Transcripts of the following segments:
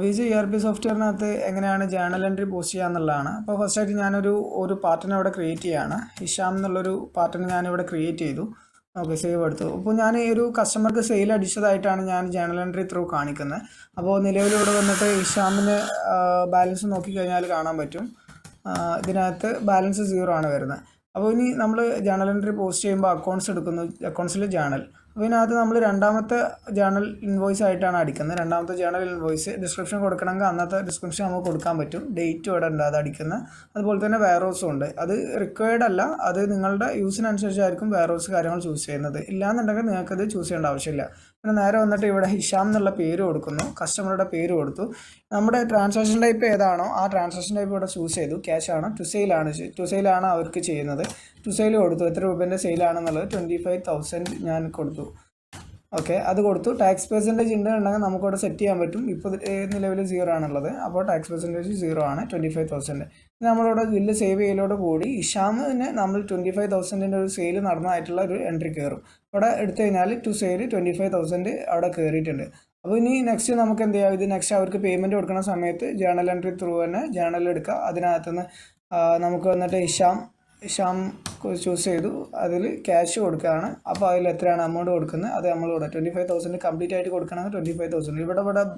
Vijay ERP സോഫ്റ്റ്വെയറിനകത്ത് എങ്ങനെയാണ് journal entry post ചെയ്യുക എന്നുള്ളതാണ്. അപ്പോൾ ഫസ്റ്റായിട്ട് ഞാനൊരു പാർട്ടിനെ ഇവിടെ ക്രിയേറ്റ് ചെയ്യുകയാണ്. ഹിഷാം എന്നുള്ളൊരു പാർട്ടിനെ ഞാനിവിടെ ക്രിയേറ്റ് ചെയ്തു. ഓക്കെ, സേവ് എടുത്തു. അപ്പോൾ ഞാൻ ഈ ഒരു കസ്റ്റമർക്ക് സെയിൽ അടിച്ചതായിട്ടാണ് ഞാൻ ജേണൽ എൻട്രി ത്രൂ കാണിക്കുന്നത്. അപ്പോൾ നിലവിലിവിടെ വന്നിട്ട് ഹിഷാമിന് ബാലൻസ് നോക്കിക്കഴിഞ്ഞാൽ കാണാൻ പറ്റും. ഇതിനകത്ത് ബാലൻസ് 0 ആണ് വരുന്നത്. അപ്പോൾ ഇനി നമ്മൾ ജേണൽ എൻട്രി പോസ്റ്റ് ചെയ്യുമ്പോൾ അക്കൗണ്ട്സിൽ ജേണൽ. അപ്പോൾ ഇതിനകത്ത് നമ്മൾ രണ്ടാമത്തെ ജേണൽ ഇൻവോയ്സ് ആയിട്ടാണ് അടിക്കുന്നത്. രണ്ടാമത്തെ ജേണൽ ഇൻവോയ്സ് ഡിസ്ക്രിപ്ഷൻ കൊടുക്കണമെങ്കിൽ അന്നത്തെ ഡിസ്ക്രിപ്ഷൻ നമുക്ക് കൊടുക്കാൻ പറ്റും. ഡേറ്റ് ഇവിടെ ഉണ്ട് അത് അടിക്കുന്നത്. അതുപോലെ തന്നെ വെയർഹൗസും ഉണ്ട്. അത് റിക്വയർഡ് അല്ല, അത് നിങ്ങളുടെ യൂസിനനുസരിച്ചായിരിക്കും വെയർഹൗസ് കാര്യങ്ങൾ ചൂസ് ചെയ്യുന്നത്. ഇല്ലാന്നുണ്ടെങ്കിൽ നിങ്ങൾക്കത് ചൂസ് ചെയ്യേണ്ട ആവശ്യമില്ല. പിന്നെ നേരെ വന്നിട്ട് ഇവിടെ ഹിഷാം എന്നുള്ള പേര് കൊടുക്കുന്നു. കസ്റ്റമറുടെ പേര് കൊടുത്തു. നമ്മുടെ ട്രാൻസാക്ഷൻ ടൈപ്പ് ഏതാണോ ആ ട്രാൻസാക്ഷൻ ടൈപ്പ് ഇവിടെ ചൂസ് ചെയ്തു. ക്യാഷ് ആണ്, ടു സെയിലാണ് അവർക്ക് ചെയ്യുന്നത്. ടു സെയിൽ കൊടുത്തു. എത്ര രൂപേൻ്റെ സെയിലാണെന്നുള്ളത് 25,000 ഞാൻ കൊടുത്തു. ഓക്കെ, അത് കൊടുത്തു. ടാക്സ് പെർസെൻറ്റേജ് ഉണ്ടെങ്കിൽ നമുക്കവിടെ സെറ്റ് ചെയ്യാൻ പറ്റും. ഇപ്പോൾ നിലവിൽ 0 ആണുള്ളത്. അപ്പോൾ ടാക്സ് പെർസെൻറ്റേജ് 0 ആണ്, 25,000. നമ്മളിവിടെ ബില്ല് സേവ് ചെയ്യലോട് കൂടി ഇഷാമിന് നമ്മൾ 25,000 ഒരു സെയിൽ നടന്നതായിട്ടുള്ള ഒരു എൻട്രി കയറും. ഇവിടെ എടുത്തു കഴിഞ്ഞാൽ ടു സെയിൽ 25,000 അവിടെ കയറിയിട്ടുണ്ട്. അപ്പോൾ ഇനി നെക്സ്റ്റ് നമുക്ക് എന്ത് ചെയ്യാം, ഇത് നെക്സ്റ്റ് അവർക്ക് പേയ്മെൻറ്റ് കൊടുക്കുന്ന സമയത്ത് ജേണൽ എൻട്രി ത്രൂ തന്നെ ജേണൽ എടുക്കുക. അതിനകത്തുനിന്ന് നമുക്ക് വന്നിട്ട് ഹിഷാം ചൂസ് ചെയ്തു. അതിൽ ക്യാഷ് കൊടുക്കുകയാണ്. അപ്പോൾ അതിൽ എത്രയാണ് എമൗണ്ട് കൊടുക്കുന്നത് അത് നമ്മളിവിടെ 25,000 കംപ്ലീറ്റ് ആയിട്ട് കൊടുക്കണമെങ്കിൽ 25,000.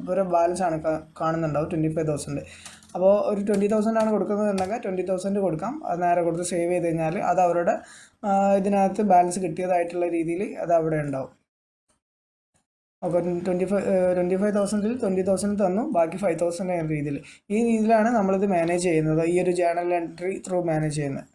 ഇവിടെ ബാലൻസ് ആണ് കാണുന്നുണ്ടാവും 25,000. അപ്പോൾ ഒരു 20,000 ആണ് കൊടുക്കുന്നതെന്നുണ്ടെങ്കിൽ 20,000 കൊടുക്കാം. അത് നേരെ കൊടുത്ത് സേവ് ചെയ്ത് കഴിഞ്ഞാൽ അത് അവരുടെ ഇതിനകത്ത് ബാലൻസ് കിട്ടിയതായിട്ടുള്ള രീതിയിൽ അത് അവിടെ ഉണ്ടാവും. അപ്പോൾ 25,000 20,000 തന്നു, ബാക്കി 5,000 എന്ന രീതിയിൽ. ഈ രീതിയിലാണ് നമ്മളിത് മാനേജ് ചെയ്യുന്നത്, ഈ ഒരു ജേണൽ എൻട്രി ത്രൂ മാനേജ് ചെയ്യുന്നത്.